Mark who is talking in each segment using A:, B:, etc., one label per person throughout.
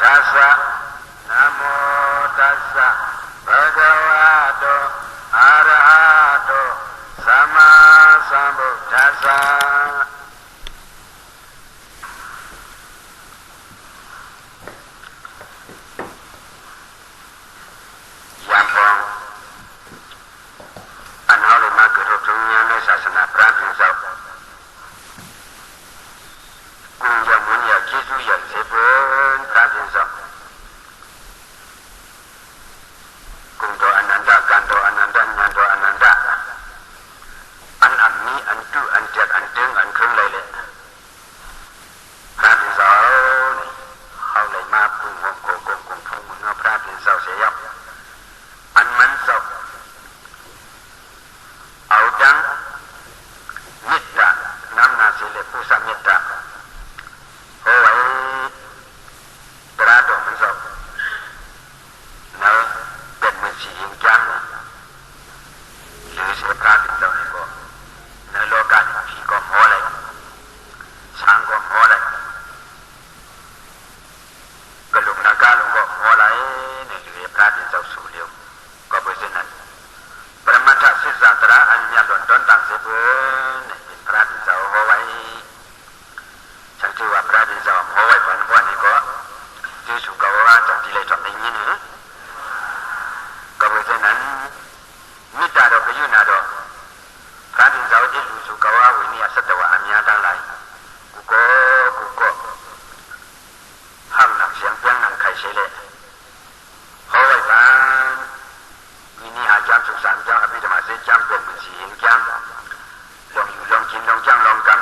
A: ธัสสะนะโมตัสสะภะคะวะโตอะระหะโตสัมมาสัมพุทธัสสะศาสนาพระพิสุกุญยมุญญาคิสุยเสพนพระพิสุกุญโตอนันตะกันโตอนันตะญาณโตอนันตะอันนี้อันตุอันเจ็ดอันตึงอันครึ่งเลยเลยพระพิสุนี่เขาเลยมาปุ่งวงโกงกุงพุ่งมุนพระพิสุเสียบอันมันสุเอาดังมิตรน้ำนาสิเลผู้สมิตรโอ้ยตราดมันสอบในเป็นมือสีหิงจังหรือเสียพระติดต่อนี่ก็ในโลกานี้ผีก็หัวเลยช้างก็หัวเลยกระลุกนากาลุงก็หัวเลยในหรือพระติดต่อสู่เดียวก็เป็นเช่นนั้นประมาทศิษย์ตระอันยาดอนต่างเสพพระพิสุหัวไว้ฉันถือว่าพระพิสุหัวไว้ฝันว่านี่ก็ที่สุกว่าจับที่เลยจับในนี้นะก็เพราะฉะนั้นมิตรเราไปอยู่นาดอพระพิสุที่รู้สุกว่าวิญญาณสัตว์ว่าอันยาดังไรกูก็ห้ามหนักเสียงเพียงหนักใครเสียเลยหัวไว้ฝันวิญญาณจำสุขสันต์จำอภิธรรมเสจำเป็นมือสีเห็นจำลองอยู่ลองกินลองจ้างลองกัน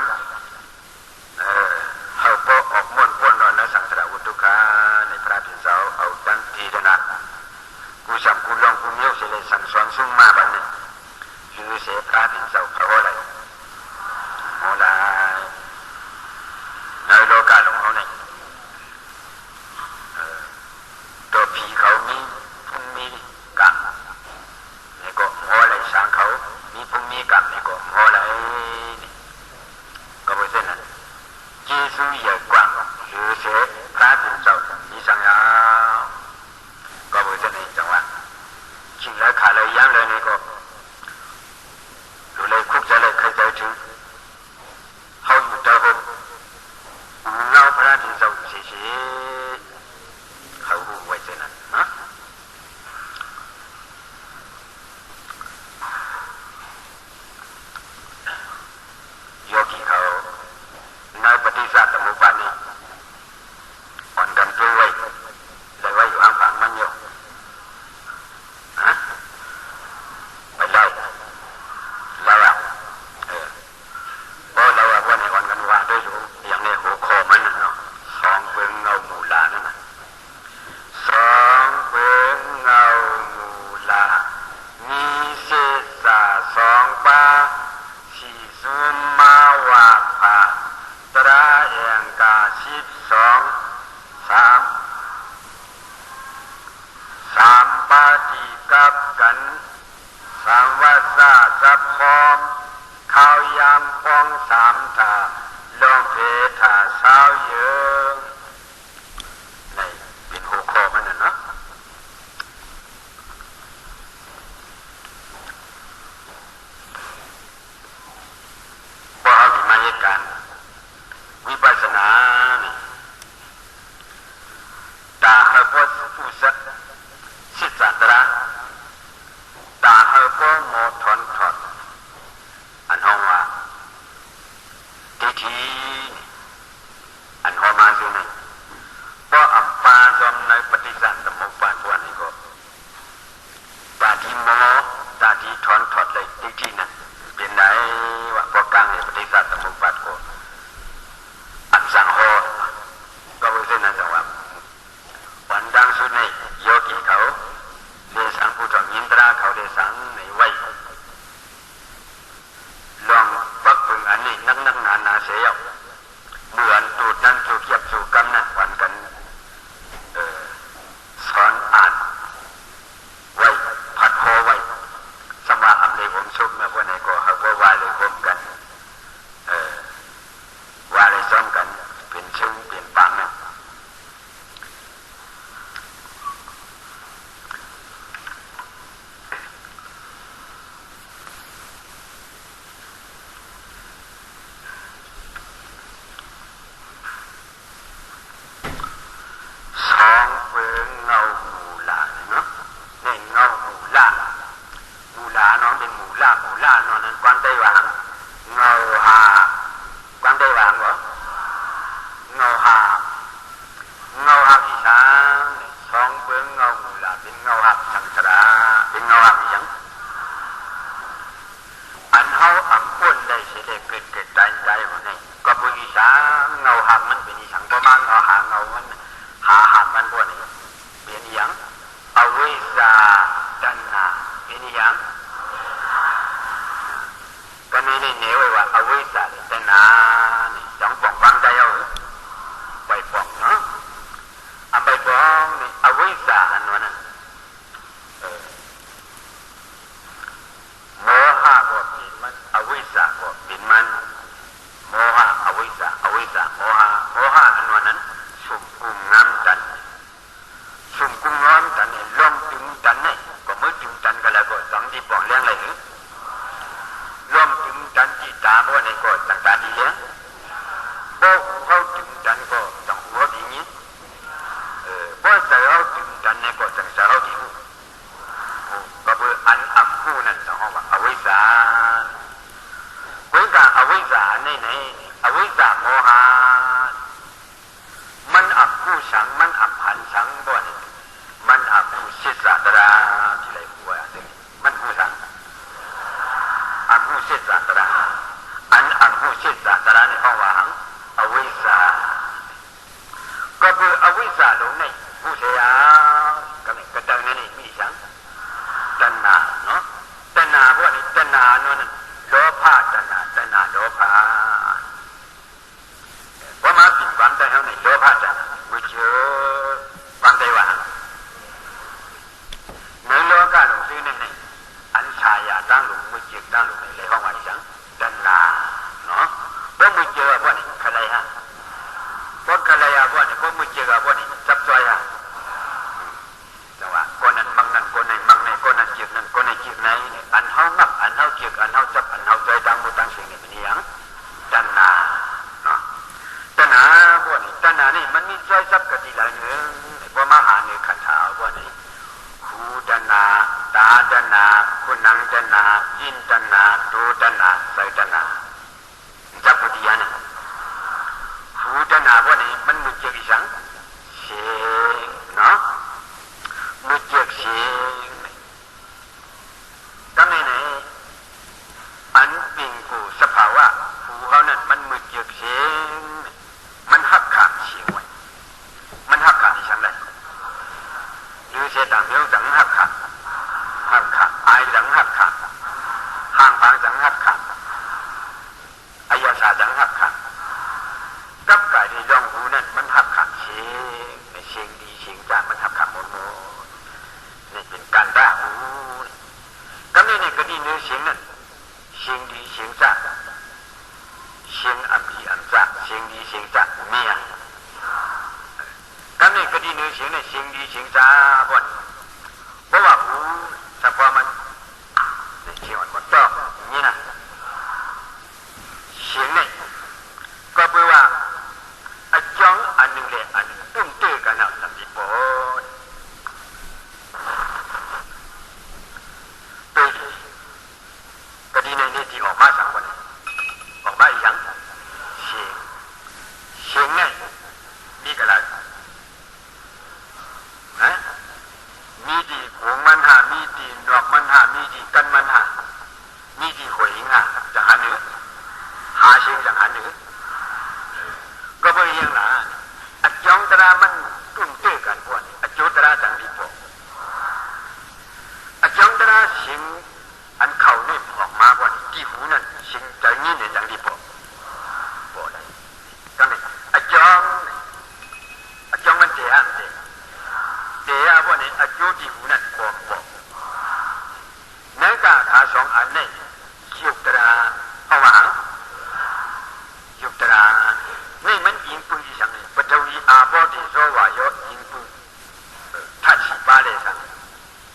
A: เอาโปออกม้วนป้วนนอนนะสังสารวุตุกาในพระพิสุเอาดันทีเดนะกูจำกูลองกูเมียวเสเลยสันสวนซุ่มมาบันนี้หรือเสพระพิสุเขาอะไรโมลายในโลกาหลงเขาเนี่ยตัวผีเขามีพุ่งมีกรรมนี่ก็โมอะไรสางเขามีพุ่งมีกรรมนี่ก็โมอะไรก็เป็นเช่นนั้นเยซูใหญ่กว่าหรือเสพระพิสุมีสัญญาก็เป็นเช่นนี้จังหวะชิงเลยขาเลยย้ำเลยนี่ก็ดูเลยคุกใจเลยใครใจถึงเขาอยู่เจ้าผมเงาพระพิสุเฉยๆเขาหูไว้เช่นนั้นนะโยกีเขาในปฏิสัตว์สมุปบาทนี้อ่อนกันตัวไว้เลยไว้อยู่อ่างฝังมันอยู่ไปเล่าเพราะเราว่าในอ่อนกันว่าด้วยอยู่อย่างในหัวคอมันเนาะสองเปลืองเงาหมู่ หักสังสระเป็นเงาหักอย่างอันเขาอังพ้นได้เสียได้เกิดใจใจวันนี้ก็บุญอีสาเงาหักมันเป็นอีสังประมาณเงาหักเงามันหาหักมันพวกนี้เป็นอย่างอวิชชาตัณหาเป็นอย่างก็นี่เหนียวว่าอวิชชาตัณหานี่สองปองฟังใจเอาใบปองเนาะอันใบปองนี่อวิชชาอันนั้นโมหะก็เป็นมันอวิชชาก็เป็นมันโมหะอวิชชาอวิชชาโมหะอันนั้นสุ่มกุมน้ำจันสุ่มกุมน้ำจันเนี่ยล้มถึงจันเนี่ยก็มือถึงจันก็แล้วก็สองที่ปองเลี้ยงเลยล้มถึงจันที่ตาพวกนี้ก็ต่างตาดีเลี้ยงพวกเขาถึงจันก็ต้องหัวดีนี้พวกเสือถึงจันเนี่ยก็ต้องเสือดีหูก็คืออันอับคู่นั่นต้องว่าอวิชชาเว้นกับอวิชชาในอวิชชาโมหะมันอับคู่สังมันอับหันสังบ่เนี่ยมันอับคู่ศิษย์ศาสตราที่ไรหัวเนี่ยมันคู่สังอับคู่ศิษย์ศาสตราอันอับคู่ศิษย์ศาสตราในห้องว่าหังอวิชชาก็คืออวิชชาลงในผู้เสียก็ไม่กระดังนั่นนี่มีสังตัณหาเนาะตัณหาพวกนี้ตัณหาโน่นโลภะตัณหาโลภะว่ามาปิดความใจเขาในโลภะตัณหามือเชื่อความใจว่าในโลกาหลงซื้อในอันชายาตั้งหลงมือเชื่อตั้งหลงในเลยห้องว่าสังตัณหาเนาะว่ามือเชื่อพวกนี้ใครฮะพวกใครฮะพวกนี้พวกมือเชื่อพวกนี้จับใจฮะจังหวะคนนั้นมั่งนั้นคนนี้มั่งในคนนั้นจีบนั้นคนนี้จีบไหนอันเฮานับอันเฮาจีบอันเฮาจับอันเฮาใจตั้งมือตั้งสิ่งนี้เป็นอย่างตัณหาเนาะตัณหาพวกนี้ตัณหานี่มันมีใจจับกติหลายหนึ่งพวกมหาเนี่ยขันธาพวกนี้หูตัณหาตาตัณหาคุณนังตัณหายินตัณหาดูตัณหาใจตัณหาจับปฏิญาณหูตัณหาพวกนี้มันมุจเจกิสังเสียงเนาะมุจเจกเสียงก็ไม่ไหนอันปิงกูสภาวะหูเขานั่นมันมุจเจกเสียงมันหักขาดเสียงไว้มันหักขาดที่ฉันเลยหรือเสียต่างเดียวสังหักขาดอายสังหักขาดห่างพางสังหักขาดอายาสาสังหักขาดกับกายที่ย่องหูนั่นมันหักขาดเสียงในเสียงดีเสียงจางมันหักขาดหมดนี่เป็นการด่าหูก็นี่ก็ดีเนื้อเสียงนั่นเสียงดีเสียงจางเสียงอับดีอับจางเสียงดีเสียงจางเมียก็นี่ก็ดีเนื้อเสียงนั่นเสียงดีเสียงจางบ่นเพราะว่าหูเฉพาะมันนี่เสียงอ่อนมันต้องนี่นะเสียงนี่ก็แปลว่าอาจองอันหนึ่งเลยอันหนึ่งตุ้มเตะกันเอาสัมผัสบ่ก็ดีในนี้ที่ออกมาสังวันออกมาอีกอย่างเสียงเนี่ยมีกระไรนะมีดีขวงมันหามีดีดอกมันหามีดีกันมันหามีดีหวยหาจังหันหนึ่งหาเสียงจังหันหนึ่งก็เป็นอย่างนั้นอัจฉริตรามันตุ้มเตะกันพวกนี้อัจฉริตราสังดิบอัจฉริตราเสียงอันเข่าเนี่ยออกมาว่าที่หูนั่นสิ่งใจนี้เนี่ยอย่างที่บอกเลยก็ไม่อาจารย์มันเจ้าพวกนี้อายุที่หูนั่นบอกในกาขาสองอันนี้ยุบตราเอามายุบตรานี่มันยิงปืนที่สังเนี่ยปฐวีอาบอดีโซวายอยิงปืนทัชบาเลสัง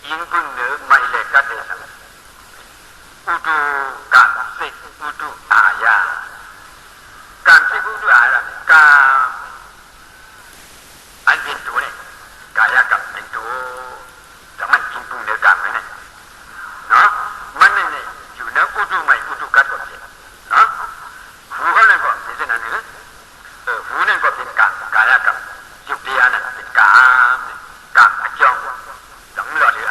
A: ยิงปืนเนื้อไม่เล็กกัดเลสังอุดุการสิอุดุอายาการสิอุดุอายาการอันเป็นตัวเนี่ยกายกับเป็นตัวแต่มันจริงปุ่งเนื้อกามไหมเนี่ยเนาะมันเนี่ยอยู่ในอุดุไม่อุดุกัดก็เป็นเนาะหูเขาเนี่ยก็เป็นเช่นนั้นเนี่ยหูเนี่ยก็เป็นกายกับยุบเดียนั่นเป็นกามอาจองจังหลอดหรือ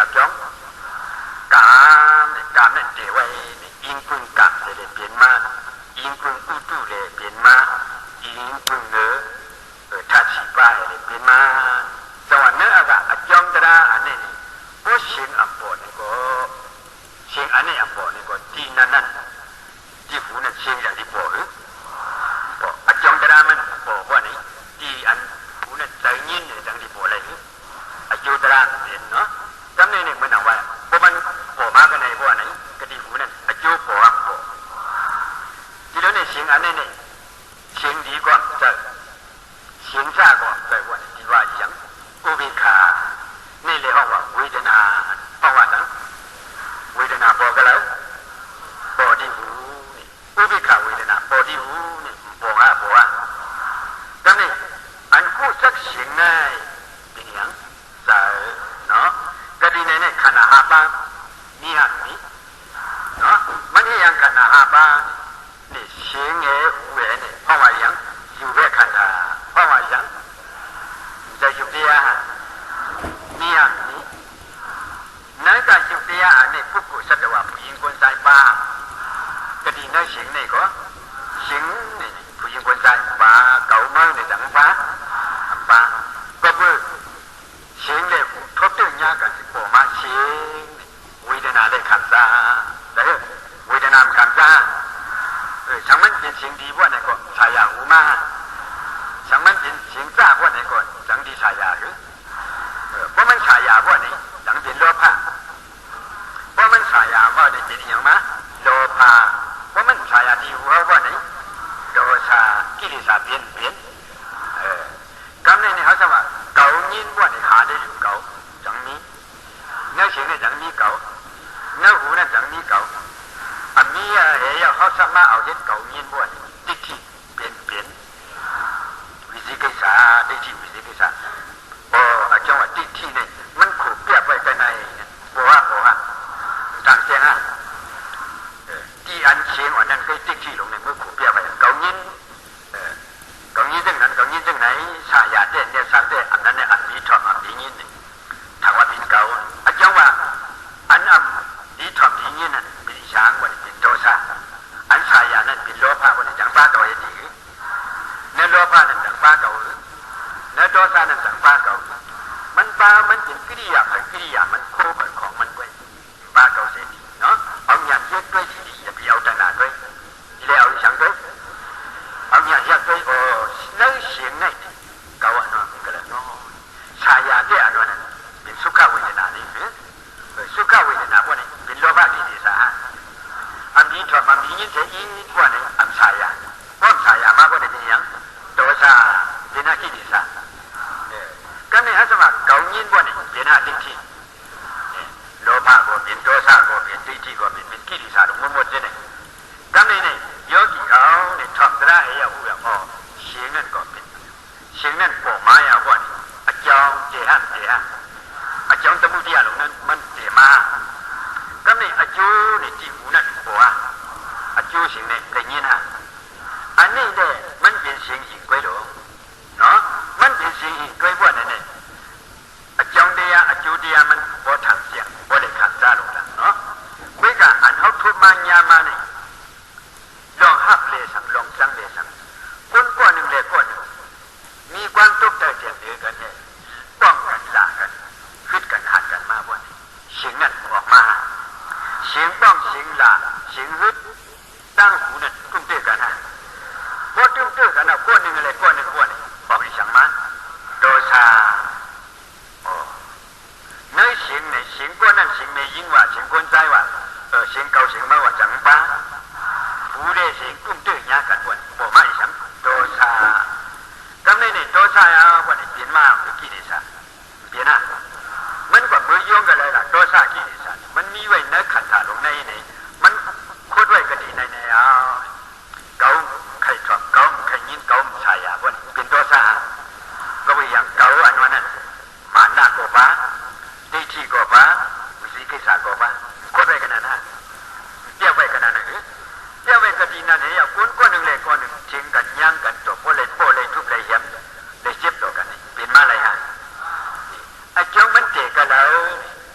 A: หูนั่นใจยินเนี่ยจังที่บอกอะไรอายุตระเนี่ยเนาะจำเนี่ยมันเอาไว้พวกมันบอกมากันในพวกไหนกระดิ่งหูนั่นอายุบอกอ่ะบอกทีแล้วเนี่ยเสียงอันนี้เนี่ยเสียงดีกว่าจะเสียงช้ากว่าแต่ว่าดีว่าอย่างอุเบกขานี่เลยห้องว่าเวทนาเพราะว่าตั้งเวทนาบอกกันแล้วบอกที่หูนี่อุเบกขาเวทนาบอกที่หูนี่บอกอ่ะบอกอ่ะจำเนี่ยอันกู้สักเสียงในเป็นอย่างจะเนาะกระดิ่งเนี่ยขณะหาบ้างนี่ฮะนี่เนาะมันยังขณะหาบ้างนี่เสียงเอ๋หูเอ๋เนี่ยเพราะว่าอย่างอยู่แค่ขณะเพราะว่าอย่างจะอยู่ที่อ่ะนี่ฮะนี่นั่นก็อยู่ที่อ่ะเนี่ยผู้กุศลว่าผู้หญิงคนใจบ้ากระดิ่งเนี่ยเสียงเนี่ยก็เสียงเนี่ยผู้หญิงคนใจบ้าเก่าเมื่อเนี่ยจังบ้าบ้าก็เพื่อเสียงเนี่ยทบตึงยากันสิบโปมาเสียงเวทนาได้ขันซาแต่เวทนามขันซาช่างมันเป็นเสียงดีว่าไหนก็ชายาหูมาช่างมันเป็นเสียงจ้าว่าไหนก็จังดีชายาหรือเพราะมันชายาว่าไหนจังเป็นโลภะเพราะมันชายาว่าไหนเป็นอย่างมะโลภะเพราะมันชายาดีหัวว่าไหนโดชากิเลสเปลี่ยนกำเนิดเนี่ยเขาจะว่าเก่ายินว่าไหนหาได้อยู่เก่าจังนี้เนื้อเสียงเนี่ยจังนี้เก่าเนื้อหูเนี่ยจังนี้เก่าอันนี้เฮ้ยเขาสามารถเอาเห็ดเก่ายินว่าติดที่เปลี่ยนวิจิกิจสาได้ที่วิจิกิจสาอาจารย์ว่าติดที่เนี่ยมันขู่เปียกไว้ภายในบอกว่าต่างเสียงที่อันเสียงว่านั่นคือติดที่ลงในมือขู่เปียกไว้เก่ายินจังนั้นเก่ายินจังไหนสายาเด่นเนี่ยสักเด่นอันนั้นเนี่ยอันนี้ทอมอันนี้ยินเนี่ยถามว่าเป็นเก่าอาจารย์ว่าอันนี้ทอมนี้ยินนั่นเป็นช้างว่าเป็นโตซาอันสายานั่นเป็นโลภะว่าจังบ้าเก่าอย่างนี้เนื้อโลภะนั่นจังบ้าเก่าเนื้อโตซานั่นจังบ้าเก่ามันบ้ามันเป็นกิริยามันโค้งของมันด้วยบ้าเก่าเสียดีเนาะเอาอย่างเยอะด้วยสิอย่าไปเอาแต่หนาด้วยที่แล้วเอาฉันด้วยเอาอย่างเยอะด้วยเนื้อเสียงเนี่ยเก่าอันนั้นก็เลยเนาะชายาเนี่ยอันนั้นเป็นสุขเวทนานี่สุขเวทนาว่าเนี่ยเป็นโลภะกิเลสอันนี้ถอดมามียินเสียอีว่าเนี่ยอันชายาว่าชายามาว่าเนี่ยเป็นอย่างโตซาเป็นนักกิเลสก็เนี่ยสมัครเก่ายินว่าเนี่ยเป็นนักทิฏฐิโลภะก็เป็นโทสะก็เป็นทิฏฐิก็เป็นกิเลสลงหมดเนี่ยก็เนี่ยโยกีเขาเนี่ยทำได้เฮ้ยหูแบบเสียงนั่นก็เป็นเสียงนั่นบอกมาอย่างว่าเนี่ยอาจารย์เจ้าอาจารย์ตมุติยาลงนั้นมันเจ้ามาก็เนี่ยอาจารย์เนี่ยที่หูนั่นบอกว่าอาจารย์เสียงเนี่ยได้ยินฮะอันนี้เนี่ยมันเป็นเสียงอีกไว้หรอเนาะมันเป็นเสียงอีกไว้ว่าเนี่ยอาจารย์เดียมันบ่ทันเสียงบ่ได้ขัดใจลงแล้วเนาะเมื่อกี้อันเขาทุบมาญามาเนี่ยลองหักเลยสังลองจังเลยสังคนก้อนหนึ่งเลยก้อนหนึ่งมีความทุกข์ใจเสียเดือกันเนี่ยป้องกันด่ากันคิดกันหัดกันมาบ่เนี่ยเสียงนั่นออกมาเสียงป้องเสียงด่าเสียงฮึดตั้งหูนั่นตุ้มเตื้อกันฮะพอตุ้มเตื้อกันนะก้อนหนึ่งอะไรก้อนหนึ่งก้อนเนี่ยออกไปสั่งมาโดชาเนื้อเสียงเนี่ยเสียงก้อนนั่นเสียงไม่ยิ่งว่าเสียงคนใจว่าเสียงเก่าเสียงมาว่าจังบ้าผู้ได้เสียงตุ้มเตื้อยากันวันบอกมาอีสังโดชาก็ไม่เนี่ยโดชาวันนี้เปลี่ยนมาเป็นกิเลสเปลี่ยนนะมันก็มือยงกันเลยล่ะโดชากิเลสมันมีไว้เนื้อขันธาลงในนี่มันโคตรไว้กันดีในเก่าใครชอบเก่าใครยินเก่าชายวันเป็นโดชาก็ไปอย่างเก่าอันนั้นมาหน้าก็บ้าได้ที่ก็บ้าวิสิกิจสาก็บ้าโคตรไว้กันนะเกี่ยวไว้กันนะเกี่ยวไว้กันดีนั่นเนี่ยคนหนึ่งเลยคนหนึ่งเชิงกันย่างกันจบโปเลยทุบเลยย้ำเลยเจ็บต่อกันเป็นมาอะไรฮะไอ้เจ้ามันเจกันแล้ว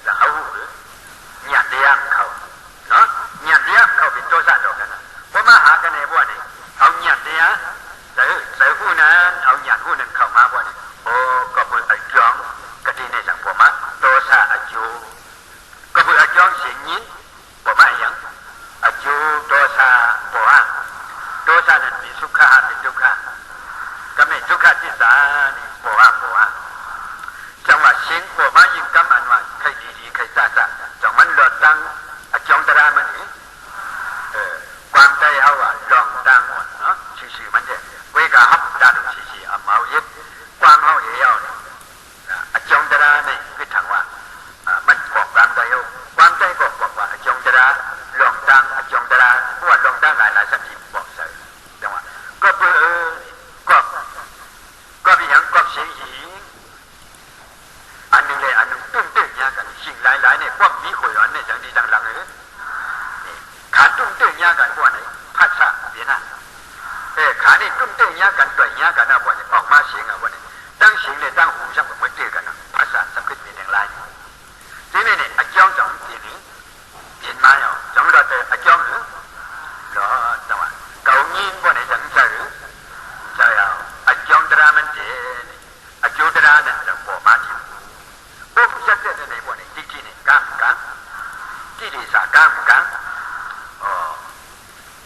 A: จะเอาหยาดเดียมเขาเนาะหยาดเดียมเขาเป็นโจซาต่อกันเพราะมาหากันในบ้านนี่เอาหยาดเดียมใส่หูนั้นเอาหยาดหูนั้นเข้ามาบ้านนี่ก็เปิดไอ้จ้องกระดิ่งในสังผมโตซาอาจูก็เปิดไอ้จ้องเสียงยินผมว่าอย่างอาจูโตซาบอกว่าโตซานั้นมีสุขะเป็นทุกขะก็ไม่ทุกขะที่สานี่บอกว่า พวกมีข่อยเนี่ยจังดีจังหลังขาตุ้มเตี้ยกันพวกไหนพัดซะเดี๋ยวนะขานี่ตุ้มเตี้ยกันต่อยกันนะพวกนี้ออกมาเสียงอ่ะพวกนี้ตั้งเสียงเลยตั้งหูช่างผมไม่เตี้ยกันนะภาษาสัมฤทธิ์มีแดงลายทีนี้เนี่ยอาจารย์จังทีนี้เห็นไหมอ่ะจังเราแต่อาจารย์หรือรอจังหวะเก่ายินพวกนี้จังใจหรือใจอ่ะอาจารย์ตรามันเจอาจารย์ตราเนี่ยจะบอกมาที่พวกผู้ชักเจนในพวกนี้ที่นี่กันที่ดีสากัน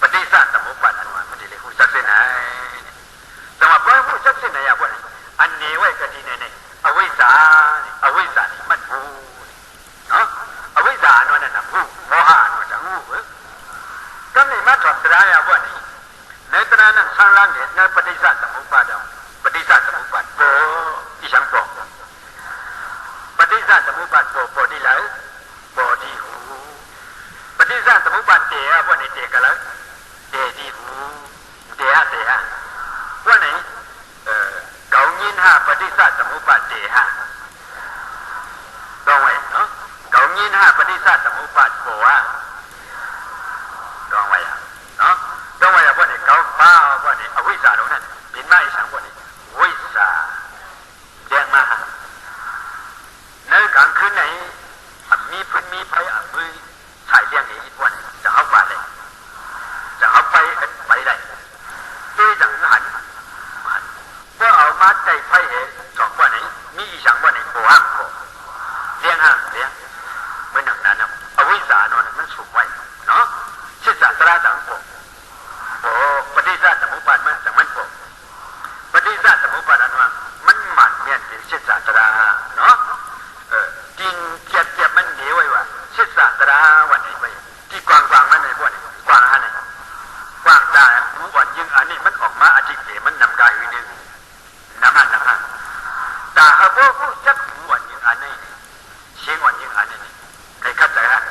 A: ปฏิสัตสมุปบาทอันว่ามันจะเรียกผู้ชักเจนไหนแต่ว่าผู้ชักเจนไหนอ่ะพวกนี้อันนี้ไว้ก็ดีเนี่ยอวิชชานี่มันผู้เนาะอวิชชาโน่นน่ะผู้โมหะโน่นจังผู้ก็นี่มาถอดตราอ่ะพวกนี้ในตรานั้นสร้างร่างเนี่ยในปฏิสัตสมุปบาทปฏิสัตสมุปบาทโบที่ช่างบอกปฏิสัตสมุปบาทโบที่ไหนโบที่หูปฏิสัตสมุปบาทเตะพวกนี้เตะกันแล้วเตะที่หูเตะพวกนี้เก่ายินห้าปฏิสัตสมุปบาทเตะห้าต้องไว้เนาะเก่ายินห้าปฏิสัตสมุปบาทโบต้องไว้เนาะต้องไว้พวกนี้เก่าบ้าพวกนี้อวิชชาตรงนั้นเป็นไม่ช่างพวกนี้วิชชาแจ้งมาในกลางคืนไหนมีพื้นมีไฟมือถ่ายเลี้ยงอีกวันจะเอาไปเลยจะเอาไปได้ด้วยจังหันก็เอามาใจไฟเหตุสองวันไหนมีอีสังวันไหนโบห้างโบเลี้ยงเมื่อหนังนั้นเอาวิสานนมันสูงไว้เนาะชิดศาสตราจังโบปฏิสัตสมุปบาทมันจังมันโบปฏิสัตสมุปบาทอันว่ามันหมั่นเมียนเป็นชิดศาสตราเนาะกินเจ็บมันเหนียวไว้ว่าชิดศาสตราวันไหนไปที่กวางมันไหนพวกนี้กวางอันไหนกวางตาหูอ่อนยิงอันนี้มันออกมาอธิเกมันนำกายวินึงน้ำมันตาเขาบอกผู้จักหูอ่อนยิงอันนี้เสียงอ่อนยิงอันนี้ในขัดใจฮะ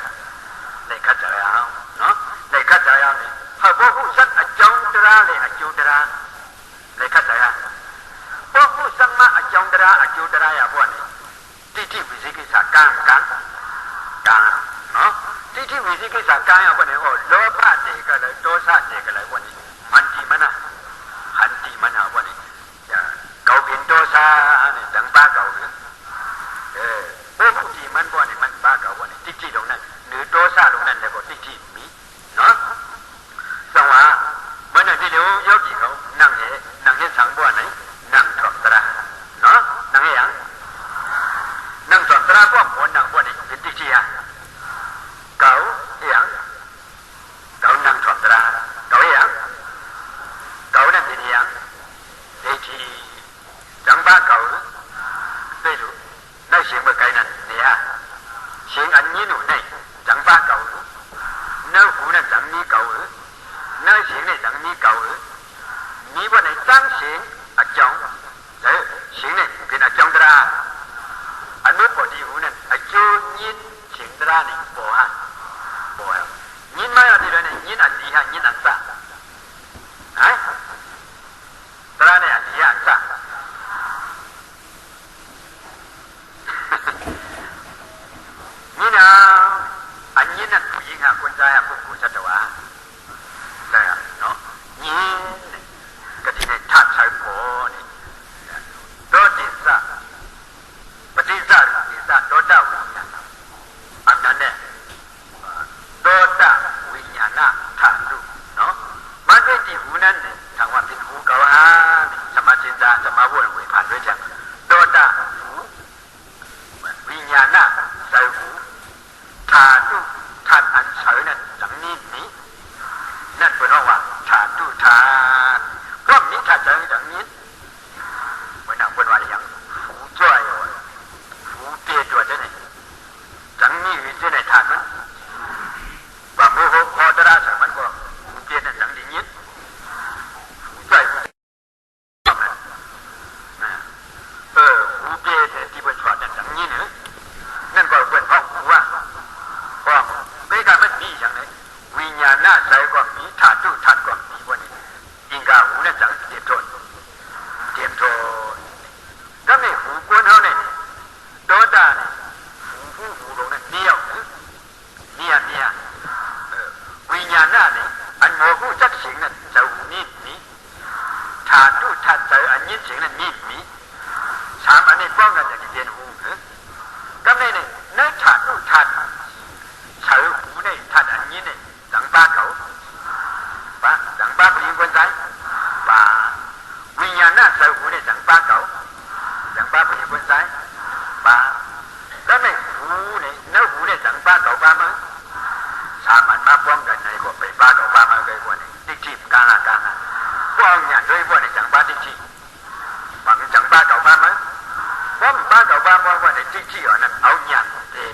A: ในขัดใจเอาเนาะในขัดใจเอาเนี่ยเขาบอกผู้จักอจงตราเลยอจูตราในขัดใจฮะบอกผู้สังมาอจงตราอจูตราอย่าพวกนี้ที่วิสิกิสากันเนาะที่วิสิกิสากันอย่าพวกนี้โอ้โลภะเด็กก็เลยโทสะเด็กก็เลยพวกนี้หันตีมันเอาพวกนี้เกาเป็นโทสะเนี่ยดังป้าเกาหรือพวกผู้ที่มันพวกนี้มันป้าเกาพวกนี้ที่ตรงนั้นหรือโทสะตรงนั้นแล้วก็ที่มีเนาะสังวาเมื่อนั้นที่เดี๋ยวโยกีเขานั่งเห็นสังพวกไหนนั่งถอดตราเนาะนั่งเห็นยังนั่งถอดตราพวกคนนั่งพวกนี้เป็นที่ฮะเกาอย่างเกานั่งถอดตราเกาอย่างเกานั่นเป็นอย่างที่จังบ้าเกาได้รู้ได้เสียงเมื่อไกลนั่นเนี่ยเสียงอันนี้หนูเนี่ยจังบ้าเกาเนื้อหูนั่นจังมีเกาเนื้อเสียงเนี่ยจังมีเกามีวันไหนตั้งเสียงอาจงเสียงเนี่ยเป็นอาจงตราอันนู้นพอดีหูนั่นอาจูยินเสียงตราเนี่ยโบยินไม่เอาทีเดียวเนี่ยยินอันดีฮะยินอันซะตราเนี่ยอันดีอันซะนี่นะอันนี้นั่นผู้หญิงฮะคนใจฮะพวกผู้ชัดว่าได้ฮะเนาะยินก็ที่เนี่ยทัดใช้โผนี่โดดิสะปฏิสัตติสะโดดาวิญญาณอันนั้นเนี่ยโดดาวิญญาณทัดดูเนาะมันเป็นที่หูนั้นเนี่ยทางว่าเป็นหูเก่าฮะสมาจินตาจะมาวนเวียนผ่านด้วยจังโดดาหูวิญญาณใส่หู ถามอันนี้ป้องกันอย่างที่เรียนหูก็ไม่เนี่ยเนื้อถาดนู่นถาดเฉยหูเนี่ยถาดอันนี้เนี่ยสังบ้าเขาป่ะสังบ้าผู้หญิงคนใจป่ะวิญญาณน่ะเฉยหูเนี่ยสังบ้าเขาสังบ้าผู้หญิงคนใจป่ะก็ไม่หูเนี่ยเนื้อหูเนี่ยสังบ้าเขาป่ะมั้งสามันมาป้องกันในก็ไปบ้าเขาป่ะมั้งเลยพวกนี้ดิจิกลางป้องอย่างด้วยพวกนี้สังบ้าดิจิบางสังบ้าเขาป่ะมั้งป้องบ้าเขาป่ะมั้งพวกนี้ดิจิอันนั้นเอาหยันเด็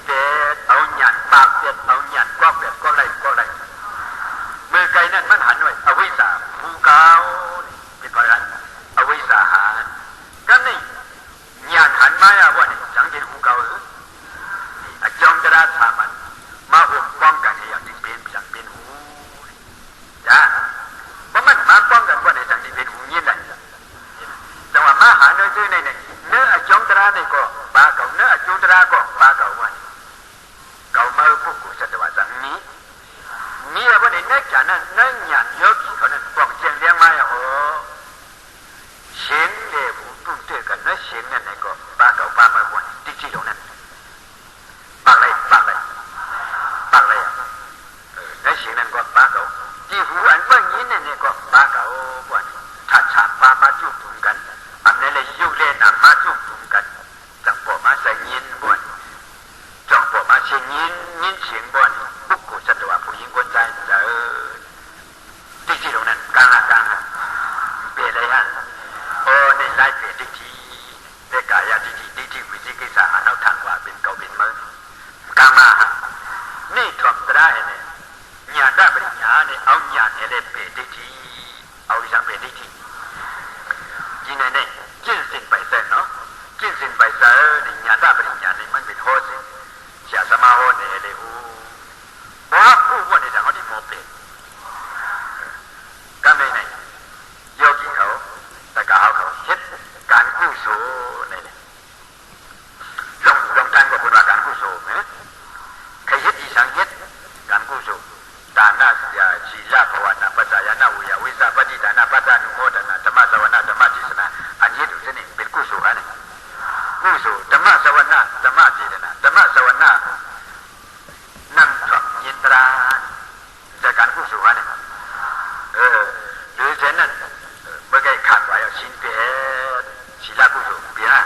A: ดเอาหยันปากเด็ดเอาหยันก็เด็ดก็ไรเมื่อไกลนั่นมันหันหน่อยเอาไว้สาภูเขาเป็นอะไรเอาไว้สาหารก็นี่หยันหันมาอ่ะพวกนี้สังเกตภูเขาอาจงจะได้สามันมาห่วงป้องกันให้อย่างที่เป็นอย่างเป็นหูจ้าเพราะมันมาป้องกันพวกนี้อย่างที่เป็นหูยิ่งเลยจังหวะมาหาเนื้อซื้อในเนี่ยเนื้ออาจงจะได้เนี่ยก็ปลาเก่าเนื้ออาจงจะได้ก็ปลาเก่าวันเก่ามาพวกกูสัตว์ว่าสังนี้มีอะไรเนี่ยเนื้อจานั้นเนื้อหยาดเยอะเขาเนี่ยป้องเชียงเลี้ยงมาอย่างโอ้เชียงเลี้ยผู้ตุ้งเตะกันเนื้อเชียงเนี่ยก็ปลาเก่าปลามาวันที่ที่ตรงนั้นปากเลยเนื้อเชียงนั่นก็ปลาเก่าที่หูอันเมื่อกี้เนี่ยก็ปลาเก่าวันถ้าฉาบปลามาจุ่มถุงกันอันนี้เลยยุ่งเล่นอ่ะมาจุ่มถุงกันจังปอมาใส่ยินวันจังปอมาเชียงยินเชียงวันบุกกูสัตว์ว่าผู้หญิงคนใจจะที่ที่ตรงนั้นกลางเปรเลยฮะโอ้ในไล่เปรที่ที่เด็กกายที่วิจิกิจสาเอาทางว่าเป็นเก่าเป็นเมื่อกลางมาฮะนี่ทำได้เนี่ยญาติปริญญาเนี่ยเอาญาติเนี่ยเปรที่เอาดิฉันเปรที่จีนเนี่ยจินสินไปเส้นเนาะจินสินไปเส้นเนี่ยญาติปริญญาเนี่ยมันเป็นโฮสิเสียสมาโฮเนี่ยเลยอูว่าผู้ว่าเนี่ยเขาที่โมเปก็ไม่ไหนโยกีเขาแต่ก็เขาเฮ็ดการกู้โสเนี่ยลงการกับคนว่าการกู้โสเนี่ยใครเฮ็ดอีสังเฮ็ดการกู้โสดานาเสียชีลาภวนาปัจจายนาวิยาวิสาปฏิดานาปัจจานุโมทนาธรรมสวนาธรรมจิสนาอันนี้ดูสินี่เป็นกู้โสอันนี้กู้โสธรรมสวนาธรรมจิสนาธรรมสวนานั่งทำยินตราจากการกู้โสอันนี้หรือเช่นนั้นเมื่อไงขาดไว้เอาชิ้นเปียศิลากู้โสเปียนะ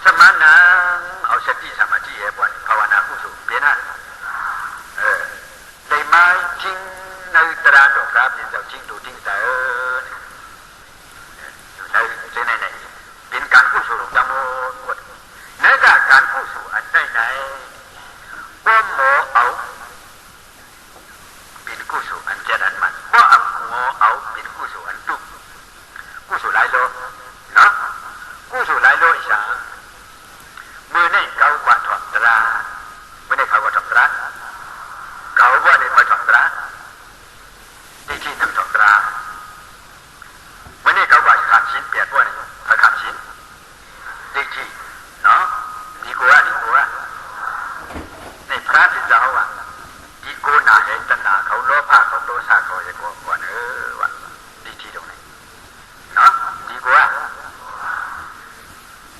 A: สมานังเอาสติสมาธิเอปวันภาวนากู้โสเปียนะได้มาจริงในตราดอกครับเป็นเจ้าจริงดูจริงแต่อยู่ในเส้นไหนเป็นการกู้โสของธรรมะในการกู้โสอันไหนบ่หมอเอาเป็นกู้โสอันเจริญมันบ่เอาหมอเอาเป็นกู้โสอันตุกกู้โสหลายโลเนาะกู้โสหลายโลอีสานมือในเก่ากว่าถอดตราไม่ได้เขาว่าถอดตราเก่าว่าได้มาถอดตราที่นั่งถอดตราไม่ได้เขาว่าขาดชิ้นเปียกว่านี่ถ้าขาดชิ้นที่เนาะดีกว่าในพระที่เจ้าว่าดีโกนาเห็นตนาเขาโลภะเขาโทสะเขาอย่างกว่าว่าที่ตรงนี้เนาะดีกว่า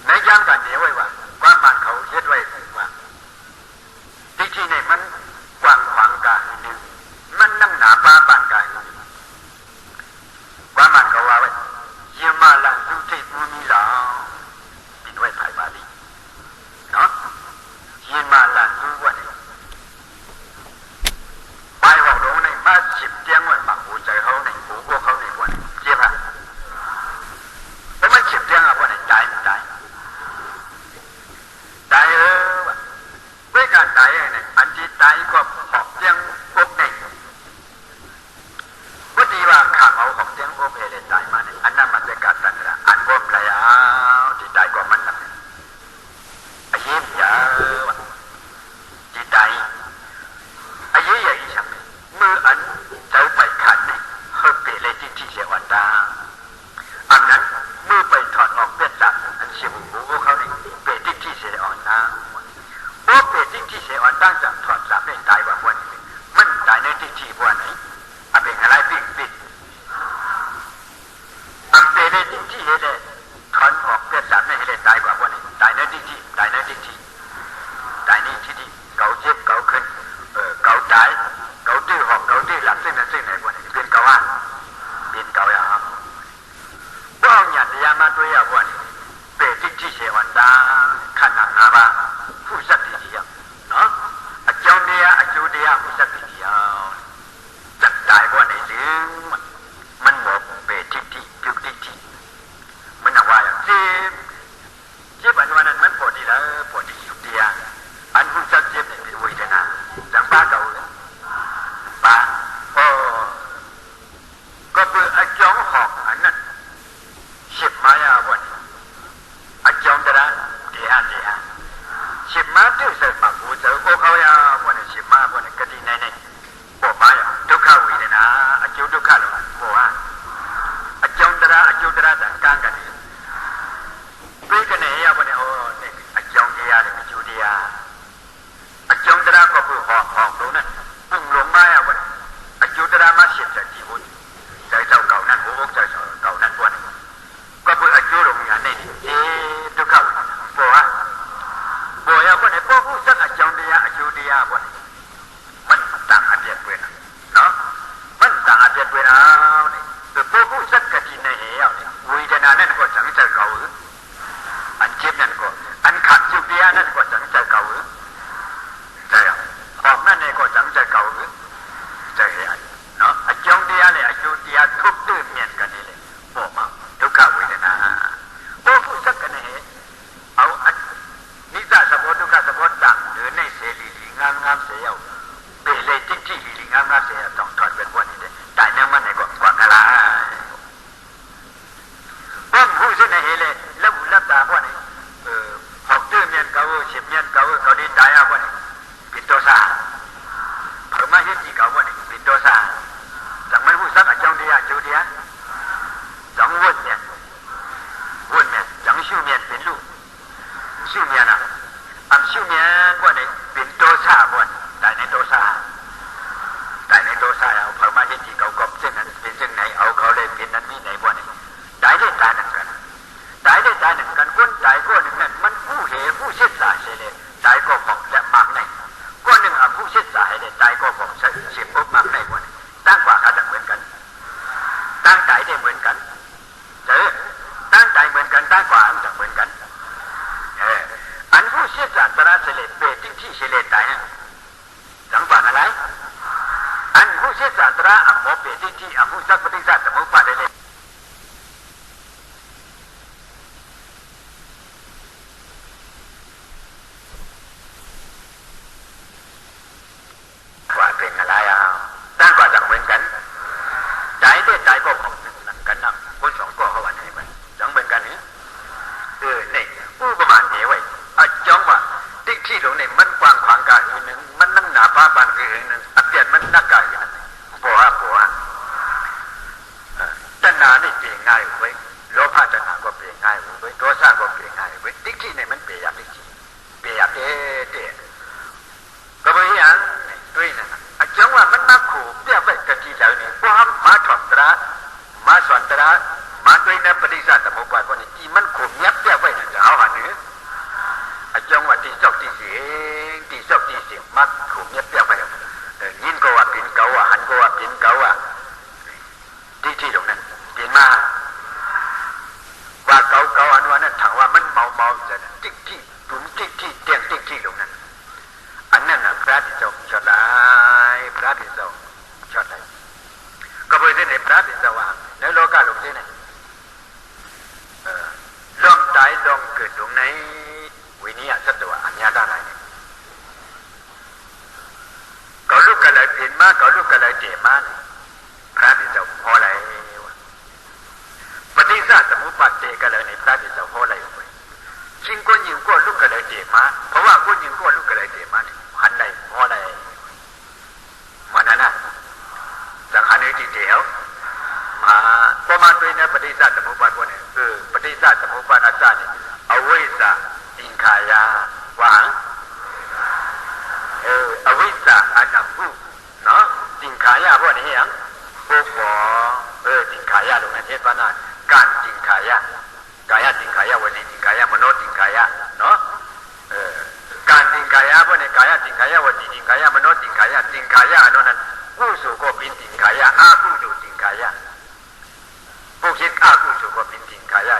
A: ในย่างกันเดียวไว้ว่าความมันเขาเฮ็ดไว้ว่าที่ในมันกว้างขวางกายหนึ่งมันนั่งหนาป้าปานกายหนึ่งความมันเขาว่าไว้เยี่ยมมาลังสุเทภูมิหลาปิดไว้ภายบาลีเนาะเยี่ยมมาลังสุว่าเนี่ยไปบอกลงในมาฉิบเตียงไว้บังหูใจเขาในหูพวกเขาในว่าเนี่ยเจี๊ยบอะแล้วมันฉิบเตียงอะว่าเนี่ยตายว่ะด้วยการตายเนี่ยอันที่ตายก็หอกเตียงพวกเนี่ยพอดีว่าข้าเอาหอกเตียงพวกเลยตายมาเนี่ยอันนั้นมันจะกัดกันละอันพวกอะไรที่ตายก็มันนั่นไอ้เยี่ยมยาวที่ตายไอ้เยี่ยอีช่างมืออันเจ้าไปขันเนี่ยเฮเปเลยที่เสียวันตาอันนั้นมือไปถอดออกเบ็ดจับอันเสียหูเขาเนี่ยเปที่เสียอ่อนตาโอ้เปที่เสียอ่อนตั้งจากถอดจับได้ตายว่าวันนี้มันตายในที่วันไหนอะเป็นอะไรปิดอันเปในที่เห็นเลยถอนออกเบ็ดจับในเห็น 5ပါးဖုစက်တည်တရားနော်အကြောင်းတရားအကျိုးတရားဖုစက်တည်တရားจัดได้บ่ในลืมมันบ่เปทิฏฐิပြုတ်တိတိมันน่ะว่าเจ็บอันว่านั้นมันปวดดีแล้วปวดดีอยู่เดียอันผู้สักเจ็บเนี่ยเป็นเวทนาจังป้าเก่าเลยป้าก็เพื่ออาจองหอกอันนั้นเจ็บมายาบ่นี่อาจองตระเดียเจ็บมาด้วยเสพผู้เจอโอเขายาบ่นี่เจ็บมาบ่นี่กะดีในปวดมายาทุกขเวทนาอจุทุกขแล้วบ่ว่าอาจองตระอจุตระต่างกันกันပြေကနေရပါနဲ့ဟောအကြောင်းတရားတွေအကျိုးတရားအကြောင်းတရားကိုဟောလို့နဲ့ပုံလုံးမရပါနဲ့အကျိုးတရားမှရှင်းတဲ့ဒီဘုရားကြောက်ကောင်းတဲ့ဘုရားကြောက်ကောင်းတဲ့ဘုရားကဘုအကျိုးလုံးများနေဒုက္ခဘောရပါနဲ့ပို့ဖို့စက်အကြောင်းတရားအကျိုးတရားပါနဲ့มันต่างအပြည့်တွေ့နော်มันต่างအပြည့်တွေ့တာတဲ့ပို့ဖို့စက်ကတိနဲ့ရောက်ဝေဒနာနဲ့ကိုစံချက်ကောင်းอันเจ็บนั่นก็อันขาดจุดเดียนั่นก็จังใจเก่าใจออกนั่นเนี่ยก็จังใจเก่าใจเห็นเนาะอาจงเดียเนี่ยอาจุดเดียทุกตื้นเมียนกันนี่เลยบอกมาทุกขเวทนาโอ้ผู้สักกันเนี่ยเอานิสัยสมบูรณ์ทุกขสมบูรณ์ต่างเดินในเสรีงามเสียวเปรเลยจริงๆงามเสียต้องถอดเป็นวันนี้เลยแต่เนี่ยมันเนี่ยก็กว่ากันละบ้องผู้เส้นเนี่ยเลยแล้วรับตาพวกนี้หอกตื้อเมียนเก่าฉิบเมียนเก่าเขาดีตายอ่ะพวกนี้ปิดตัวซาเพิ่มมาเห็นจีเก่าพวกนี้ปิดตัวซาจังไม่ผู้สักจังเดียจูเดียจังวุ่นเมียนจังชิวเมียนเป็นลูกชิวเมียนอ่ะชิวเมียนพวกนี้ปิดตัวซาพวกตายในตัวซาเอาเพิ่มมาเห็นจีเก่ากบเส้นนั้นเป็นเส้นไหนเอาเขาเลยเป็นนั้นนี่ไหนพวกนี้ได้ได้ตายนั่นกันตายได้ตายหนึ่งกันคนตายก็หนึ่งนั่นมันผู้เหตุผู้เสียสายเลยตายก็บอกจะมากในก็หนึ่งผู้เสียสายเลยตายก็บอกเสียปุ๊บมากในวันตั้งกว่ากันเหมือนกันตั้งใจได้เหมือนกันตั้งใจเหมือนกันตั้งกว่าอันเหมือนกันอันผู้เสียสายตระเสลเปติ้งที่เสลตายนั่นจังหวะอะไรอันผู้เสียสายตระอัมโมเปติ้งที่อัมผู้สักปฏิสัตสมุปบาทเลย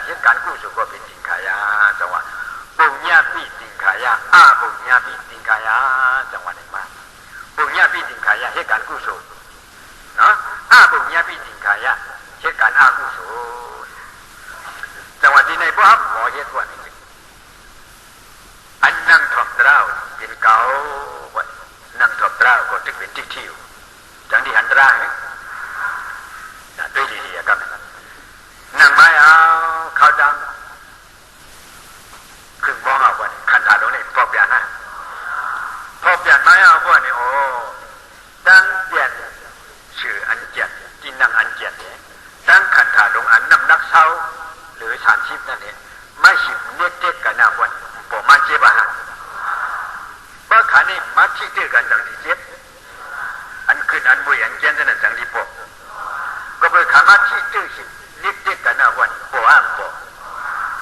A: เหตุการณ์กู้สู่ก็เป็นจิงขายาจังหวะปุญญาปิจิงขาย ปุญญาปิติงขายะจังหวะไหนมาปุญญาปิติงขายะเหตุการณ์กุศลเนาะปุญญาปิติงขายะเหตุการณ์อกุศลจังหวะที่ในพวกหมอเยอะกว่านี้อันนั่งถอดเท้าเป็นเกานั่งถอดเท้าก็จะเป็นทิฏฐิจังที่หันร่างนะด้วยดีๆกันนั่งไม้เอาเขาดังขึ้นมองเอาวันขันธาตรงนี้พอเปลี่ยนนะพอเปลี่ยนไม้เอาวันนี้โอ้ตั้งเปลี่ยนชื่ออันเจ็ดที่นั่งอันเจ็ดเนี่ยตั้งขันธาตรงอันน้ำนักเศร้าหรือ30นั่นเองไม่ฉิบเน็ตเด็กกันนะวันปอมาเจ็บอ่ะเพราะขานี่มาที่เจอกันจังที่เจ็บอันขึ้นอันบุยอันเจนนั่นจังที่ปอก็เป็นขามาที่เจอสิเน็ตเด็กกันนะวันปออ่างปอ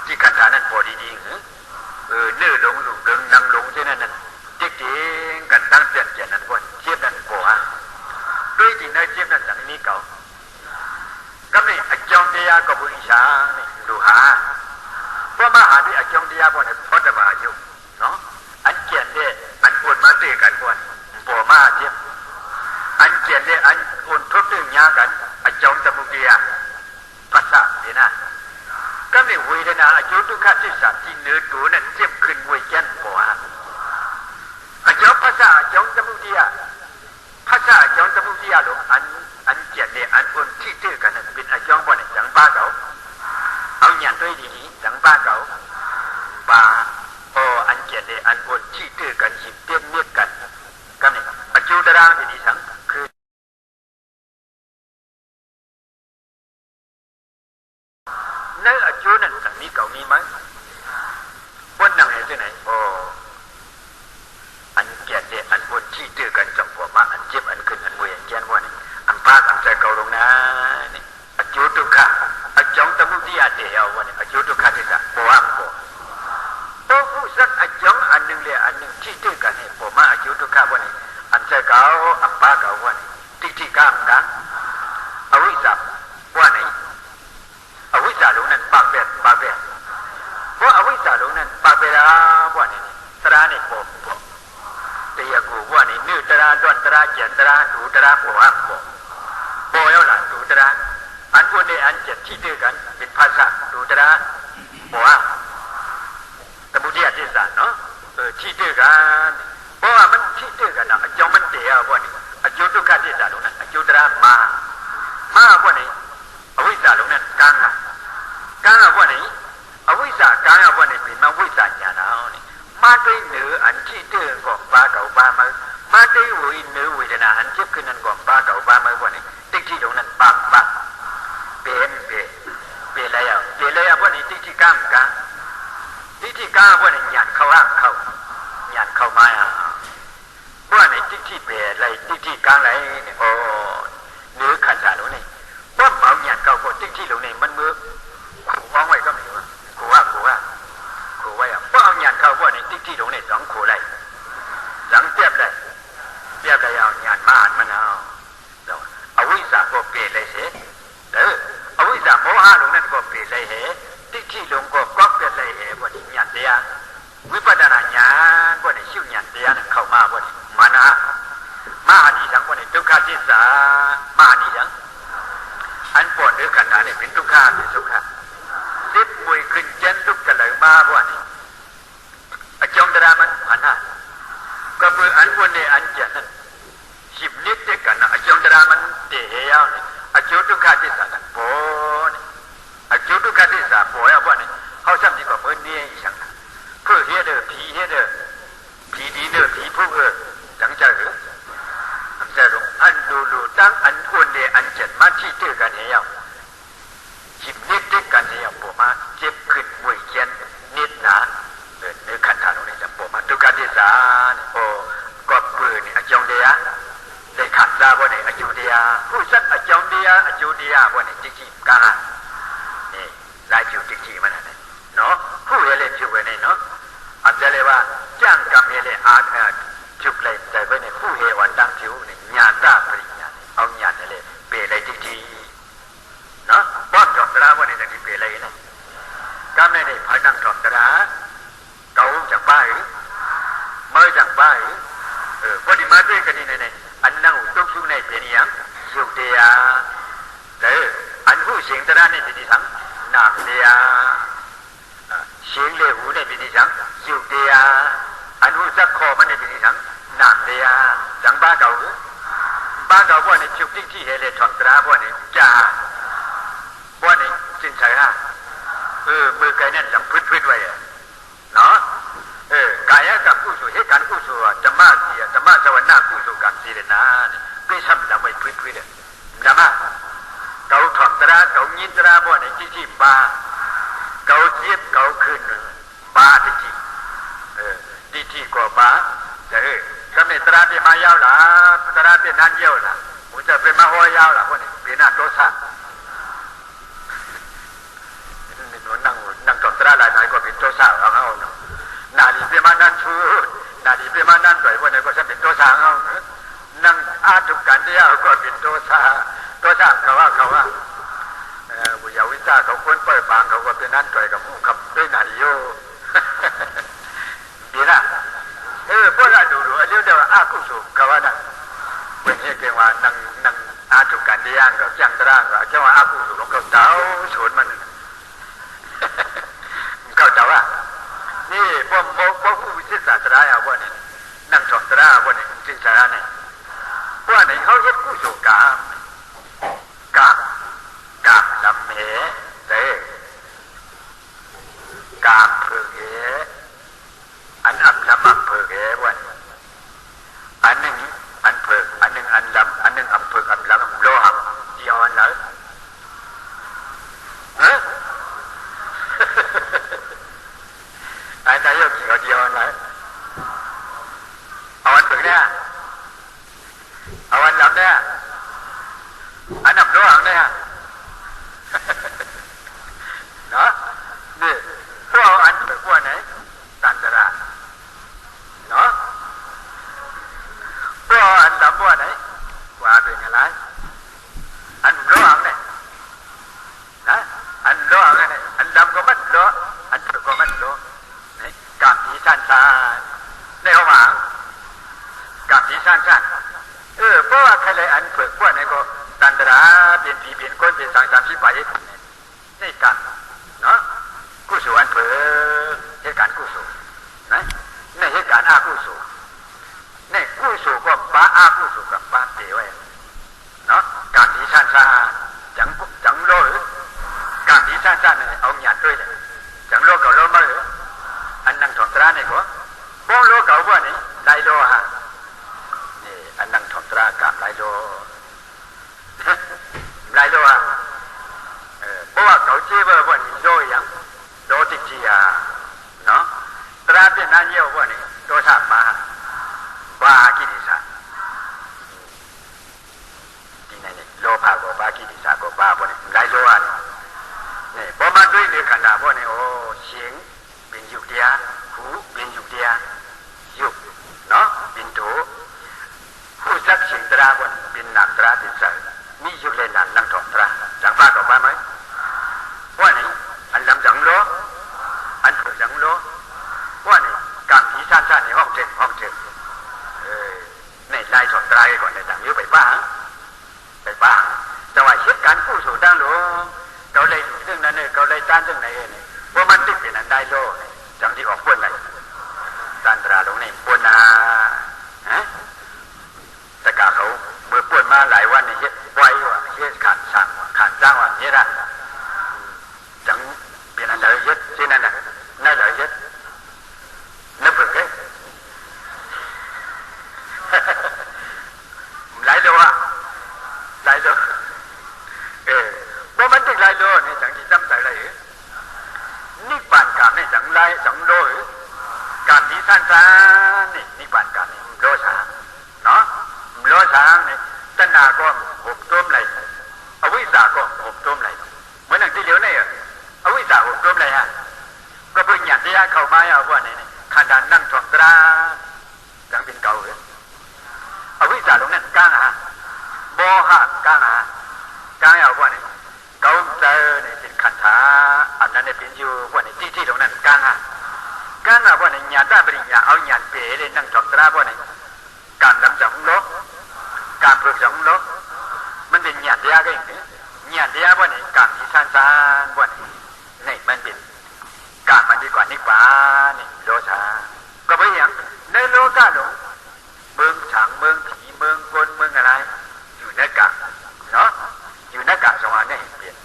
A: ที่ขันธานั้นปอดีๆเนื้อลงลูกเดิงนั่งลงที่นั่นนั่นเด็กๆกันตั้งเปลี่ยนเจนนั่นวันเจ็บนั่นปออ่างด้วยจริงนะเจ็บนั่นจังนี้เก่าก็นี่อาจารย์เดียก็บุญชานี่ดูหาเพราะมาหาที่อาจารย์เดียบ่เนี่ยพอจะมาอยู่เนาะอันเกียนเนี่ยอันอวนมาเตะกันบ่นบ่มาเจ็บอันเกียนเนี่ยอันอวนทุบตึงยากันอาจารย์ตะมุเกียภาษาเนี่ยนะก็นี่เวทนาอายุทุกขที่สัตว์ที่เนื้อตัวนั้นเจ็บขึ้นเวยันบ่ฮะอาจารย์ภาษาอาจารย์ตะมุเกียภาษาอาจารย์ตะมุเกียหรออันเกียนเนี่ยอันอวนที่เจอกันนั้นเป็นอาจารย์บ่เนี่ยจังบ้าเขาเอาอย่างด้วยดีๆจังบ้าเขาบ้าอันเกียรติอันอดชี้ตื้อกันหิบเตี้ยนเมียกันก็นี่ปัจจุบันที่ดีสังคือในอายุนั้นสังนี้เก่ามีไหมบนนั่งเห็นที่ไหนอันเกียรติอันอดชี้ตื้อกันจังหัวมาอันเจ็บอันขึ้นอันเวียนแก่นว่านี่อันปากอันใจเก่าลงนะนี่อายุทุกข์อาจงตะมุติอาเดียวว่านี่อายุทุกข์ที่สักปวดโอ้ผู้สักอาจงอันหนึ่งเลยอันหนึ่งที่ตื้อกันนี่ผมมาอายุทุกข์ว่านี่อันใจเก่าอันปากเก่าว่านี่ที่กลางกันอวิชชาว่านี่อวิชชาลงนั้นปากเบ็ดเพราะอวิชชาลงนั้นปากเบ็ดว่านี่ตรานี่ปอบเตียกูว่านี่นื้อตราด้วนตราเจียนตราดูตราปวดปวดแล้วล่ะดูตราอันพวกนี้อันเจ็ดที่ตื้อกันเป็นภาษาดูตราปวดตะบุเดียที่สันเนาะที่ตื้อกันเพราะว่ามันที่ตื้อกันนะจงมันเดียวว่านี่อายุทุกข์ที่สันตรงนั้นอายุตรามาว่านี่อวิชชาลงนั้นกลางว่านี่อวิชชากลางว่านี่เป็นมาวิชชาญาณเอานี่มาด้วยเนื้ออันที่ตื้อก็ปาเก่าปามาด้วยวิเนื้อวิญญาณอันเจ็บขึ้นนั้นก็ปาเก่าปาว่านี่ติ๊กที่ตรงนั้นปากเป็นอะไรอ่ะว่านี่ติ๊กกลางที่กลางว่านี่หยาดเข้าหยาดเข้ามาว่านี่ที่เปรอะไรที่กลางอะไรโอ้เนื้อขันสารนี่ว่าเมาหยาดเข้าก็ที่ลงนี่มันมือขู่ว่างไว้ก็ไม่รู้ขู่ว่าอ่ะว่าเอาหยาดเข้าว่านี่ที่ลงนี่2ขู่เลยสังเทียบเลยเอาหยาดมามันเอาวิสาก็เปรเลยเสียอวิชาโมหะลงนั่นก็เปรเลยเหที่ลงก็ก๊อกเปรเลยเหว่านี่ญาณเดียวิปัสสนาญาณว่านี่ชิวญาณเดียนั่นเข้ามาว่านี่มานะมหานิสังว่านี่ทุกขทิสามหานิสังอันปวดหรือขันธ์นี่เป็นทุกขเป็นสุขสิบมวยขึ้นเจนทุกข์เลยมาว่านี่อาจงตรามันหันก็เพื่ออันวันนี้อันเจนนั่นสิบนิดเดียวกันนะอาจงตรามันเดียวนี่อายุทุกข์ที่สักปอนี่อายุทุกข์ที่สักปอว่านี่เขาซ้ำดีกว่าเมื่อนี้อีกอย่างเพื่อเฮ็ดผีดีผีผู้จังใจอันใจลงอันดูตั้งอันอ้วนเลยอันเจ็ดมาที่ตื้อกันเหี่ยวจิบนิดด้วยกันเหี่ยวปวดมาเจ็บขึ้นมวยเย็นนิดหนาเนื้อขันธาตรงนี้จะปวดมาทุกข์ที่สักก็ปืนอาจงเดียได้ขัดซาว่าเนี่ยอายุเดียผู้สักอาจงเดียอายุเดียว่าเนี่ยจิกกานี่ลายจิกมันนั่นเนาะผู้เฮเลนจิวเนี่ยเนาะอันจะเลยว่าจ้างกำเฮเลอาจุกเลยใจไว้เนี่ยผู้เฮวันตั้งจิวเนี่ยญาตาปริญญาเอาญาตเลยเปรเลยจิเนาะป้อนจอมตราว่าเนี่ยจะเปรเลยเนี่ยกำเนี่ยพายนั่งจอมตราเก่าจากบ้าน ด้วยกันนี่ในอันนั่งตุกชุกในเป็นอย่างยุกเดียอันผู้เสียงตระนี่เป็นอย่างนามเดียเสียงเลี้ยวในเป็นอย่างยุกเดียอันผู้จักคอมันในเป็นอย่างนามเดียจังบ้าเก่าพวกนี้จุกที่เฮเลทอนตระพวกนี้จ้าพวกนี้จินใช่ฮะมือไกนั่นจังพื้นไว้เนาะกายกับกุศลเหตุการณ์กุศลธรรมะสีธรรมะสวรรค์กุศลกันสีเลยนะไม่ทำละไม่พื้นเลยละมาเกาถอนตระเกายินตระพวกนี้ที่บ้าเกาเจี๊ยบเกาขึ้นบ้าที่กว่าบ้าก็ไม่ตระเป็นมายาวละตระเป็นนั่นเยอะละมุจะเป็นมาหัวยาวละพวกนี้เป็นหน้าโตซะนั่งถอนตระหลายหน่อยก็เป็นโตซะเอานาดีเป็นมานั่นชูนาดีเป็นมานั่นต่อยพวกนี้ก็จะเป็นโตซะเอานั่งอาทุกกันเดียวก็เป็นโตซะเขาว่าวิยาวิจารเขาคนเปิดบางเขาก็เป็นนั่นต่อยกับมุ่งกับด้วยนาดีโยดีนะพวกเราดูเดี๋ยวอากุศลเขาว่านั่นเป็นเหตุเกี่ยวกับนั่งอาทุกกันเดียวกับจังตระก็เจ้าว่าอากุศลของเขาเต้าสวนมันเขาเต้าว่านี่พวกผู้วิจิตรศาสตราเอาพวกนี้นั่งถอนตระพวกนี้จินสาระเนี่ยพวกนี้เขาเฮ็ดกุศลกามลำเหกามเผือกอันอับลำเผือกพวกนี้อันหนึ่งอันเผือกอันหนึ่งอันลำอันหนึ่งอับเผือกอับลำโลหะเดียวอันเลยไอ้นายกเขาเดียวอันเลยเอาอันเผือกเนี่ยเอาอันลำเนี่ยอันอับโลหะเนี่ยเนาะนี่พวกอันเผือกพวกไหนตันตระเนาะพวกอันลำพวกไหนว่าเป็นอะไรอันโลหะเนี่ยนะอันโลหะเนี่ยอันลำก็มัดโลอันเผือกก็มัดโลนี่กามผีชันในห้องหากามผีชันเพราะว่าใครเลยอันเผือกพวกไหนก็ตันตระเป็นผีเป็นคนเป็นสังสารที่ไปนี่กันเนาะกุศลอันเผือกเหตุการณ์กุศลนะในเหตุการณ์อากุศลในกุศลก็ป้าอากุศลกับป้าเตไว้เนาะการที่ชันจังโลการที่ชันเนี่ยเอาหยาดด้วยเลยจังโลกับโลมาอันนั่งถอนตระเนี่ยก็บ้องโลกับว่านี่ไลโลฮะนี่อันนั่งถอนตระกับไลโลฮะเพราะว่าเขาเชื่อว่านี่โลอย่างโลติจีอ่ะเนาะตระเป็นนั่นเยอะว่านี่โตสามมาบ้ากิริสาดีนั่นเนี่ยโลภะก็บ้ากิริสาก็บ้าว่านี่ไลโลอ่ะนี่พอมาด้วยในขณะว่านี่โอ้เสียงเป็นยุกเดียหูเป็นยุกเดียยุกเนาะเป็นโถผู้สักเสียงตระว่าเป็นนามตระเป็นสายมียุกเลยนั่งถอนตระจังบ้าก็บ้าไหมว่านี่อันลำจังโลอันเผือกจังโลว่านี่กามผีชันในห้องเจ็ดในไล่ถอนตระก่อนในต่างยุไปบ้าแต่ว่าเหตุการณ์กู้สู่ตั้งหลวงเขาเลยเรื่องนั้นเนี่ยเขาเลยต้านเรื่องไหนเนี่ยว่ามันติดเป็นอันได้โลจังที่ออกพ้นไหนตันตราลงในพ้นนาแต่กาเขาเมื่อพ้นมาหลายวันเนี่ยเฮ็ดไว้ว่าเฮ็ดขาดจ้างว่าเฮ็ดอะจังเป็นอันเลยเฮ็ดที่นั่นน่ะนั่นเลยเฮ็ดนับเพิ่งหลายโลว่ามันติดหลายโลเนี่ยจังที่จำใจเลยนิพพานกามเนี่ยจังโลการที่สั้นนี่นิพพานกามนี่โลสามเนาะโลสามนี่ตัณหาก็หกต้มไหลอวิชชาก็หกต้มไหลเหมือนอย่างที่เหลียวเนี่ยอวิชชาหกต้มไหลฮะก็เพิ่งหยัดที่เข้ามาเอาว่าเนี่ยขันดานนั่งถอนตราจังเป็นเก่าเลยอวิชชาตรงนั้นกลางฮะโมหะกลางฮะกลางเอาว่าเนี่ยเก่าเจอเนี่ยเป็นขันธาอันนั้นเนี่ยเป็นอยู่ว่าเนี่ยที่ตรงนั้นกลางฮะว่าเนี่ยหยาดได้บริญญาเอาหยาดเป๋เลยนั่งถอนตราว่าเนี่ยการลำจับโล ฝึกสองลบมันเป็นหยาดยาก็อย่างนี้หยาดยาว่าไหนกามที่ซานว่าไหนนี่มันเป็นกามมันดีกว่านี่กว่านี่โลชาก็ไม่อย่างในโลกาหลงเมืองฉางเมืองผีเมืองกลเมืองอะไรอยู่ในกามเนาะอยู่ในกามสองอันนี้เปลี่ยน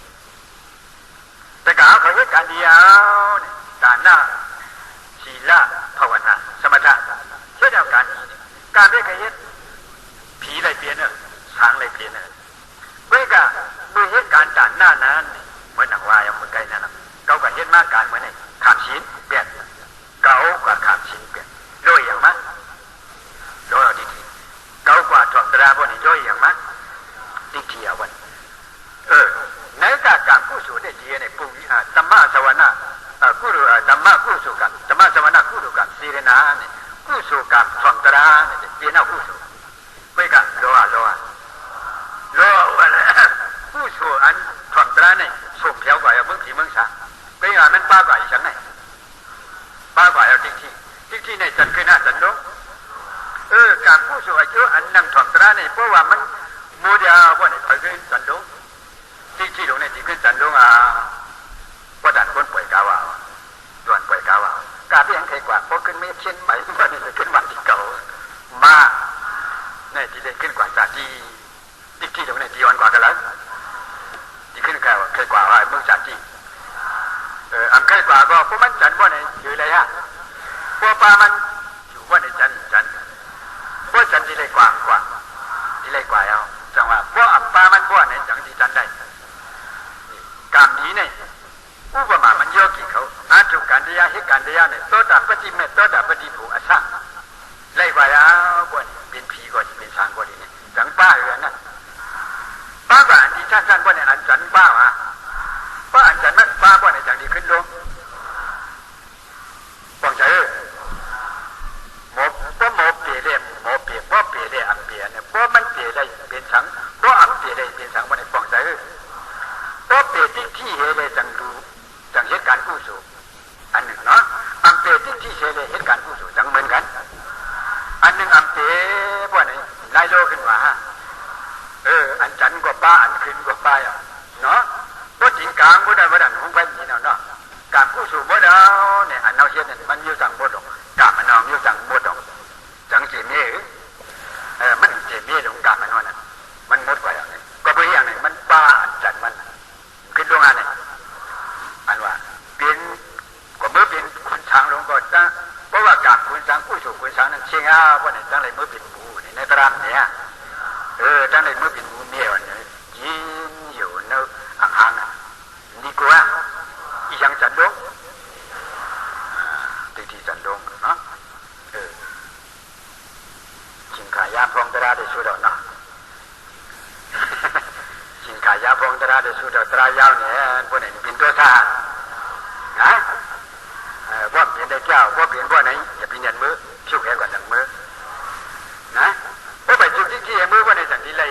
A: แต่กามเขาเรียกการเดียวเนี่ยการหน้าศีลภาวนาสมถะเช่นเดียวกันการเรียกเหตุผีอะไรเปลี่ยนเนี่ยช้างอะไรเปลี่ยนเนี่ยเมื่อกี้เมื่อเหตุการณ์ด่านหน้านั้นเหมือนหนังวายเอามือใกล้นั่นแหละเขาก็เห็นมากการเหมือนไอ้ขามชิ้นเปลี่ยนเขากว่าขามชิ้นเปลี่ยนโดยอย่างมั้ยโดยเอาดีๆเขากว่าถ่วงตราบนนี้โดยอย่างมั้ยดีๆเอาวันในการกู้สู่ได้ดีเนี่ยปุ่งธรรมะสวรรค์กู้รู้ธรรมะกู้สู่กันธรรมะสวรรค์กู้รู้กันสีเรนาเนี่ยกู้สู่กันถ่วงตราเนี่ยเปลี่ยนเอากู้สู่เมื่อกี้โลว่ากู้สู่อันถ่วงตราเนี่ยส่งเที่ยวกว่าเมืองผีเมืองสาก็อย่างนั้นป้ากว่าอีกชั้นไหนป้ากว่าเอาที่ในจันขึ้นหน้าจันลงการกู้สู่อายุอันนั่งถ่วงตราเนี่ยเพราะว่ามันโมเดลว่าเนี่ยไปขึ้นจันลงที่ลงเนี่ยที่ขึ้นจันลงว่าดันคนป่วยกาวาด่วนป่วยกาวากาเพียงใครกว่าเพราะขึ้นไม่เช่นใหม่ว่านี่จะขึ้นวันที่เก่ามาเนี่ยที่ได้ขึ้นกว่าจากที่ลงเนี่ยที่วันกว่ากันแล้วที่ขึ้นใครกว่าว่าเมืองจากที่อันใครกว่าก็เพราะมันจันว่าเนี่ยอยู่ไรฮะเพราะปลามันอยู่ว่าเนี่ยจันเพราะจันที่ไรกว่าที่ไรกว่าเอาจังว่าเพราะอับปลามันว่าเนี่ยจังที่จันได้กามดีเนี่ยอุปมามันเยอะกี่เขาอาจุกันเดียเหตุการณ์เดียเนี่ยตัวตาปฏิเมตตัวตาปฏิภูอสังไล่กว่าเอาบ่เนี่ยเป็นผีก็เป็นช้างก็ดีเนี่ยจังป้าเรือนนั่นป้าก็อันที่สั้นๆบ่เนี่ยอันจันป้าว่าป้าอันจันมันป้าบ่เนี่ยจังดีขึ้นลงฟังใจหมอเปลี่ยนเลยหมอเปลี่ยนเพราะเปลี่ยนเลยอันเปลี่ยนเนี่ยเพราะมันเปลี่ยนได้เป็นช้างเพราะอันเปลี่ยนได้เป็นช้างบ่เนี่ยฟังใจเพราะเปลี่ยนที่เฮเลยจังรู้จังเหตุการณ์กู้สู่อันหนึ่งเนาะอันเปลี่ยนที่เฮเลยเหตุการณ์กู้สู่จังเหมือนกันอันหนึ่งอันเปลี่ยนบ่เนี่ยไล่โลขึ้นมาอันจันก็ป้าอันขึ้นก็ป้าเนาะบ่จริงกลางบ่ได้บ่ดันคงไปนี่เนาะการกู้สู่บ่ดาวเนี่ยอันเอาเฮ็ดเนี่ยมันอยู่จังบ่ดอกกะมันเอาอยู่จังบ่ดอกจังสิมีมันสิมีลงกะมันว่าน่ะมันหมดกว่าอย่างนี้ก็บ่อย่างนี้มันป้าอันจันมันขึ้นลงอันนี้อันว่าเป็นก็เมื่อเป็นคุณช้างลงก็จะเพราะว่าการคุณช้างกู้สู่คุณช้างนั้นเชียงว่าเนี่ยจังเลยเมื่อเป็นหมูในตารางเนี่ยจังเลยเมื่อเป็นหมูเมียวันนี้ยินอยู่เนื้อห่างๆนี่กว่าอีหยังจันลงที่จันลงเนาะชิงขายาพองตราได้สู้ดอกเนาะชิงขายาพองตราได้สู้ดอกตรายาวเนี่ยพวกนี้เป็นตัวซ่านะว่าเปลี่ยนได้เจ้าว่าเปลี่ยนว่าไหนอย่าเป็นยันมือชุกแค่ก่อนหลังมือนะเพราะไปชุกที่มือว่าในสันติเลย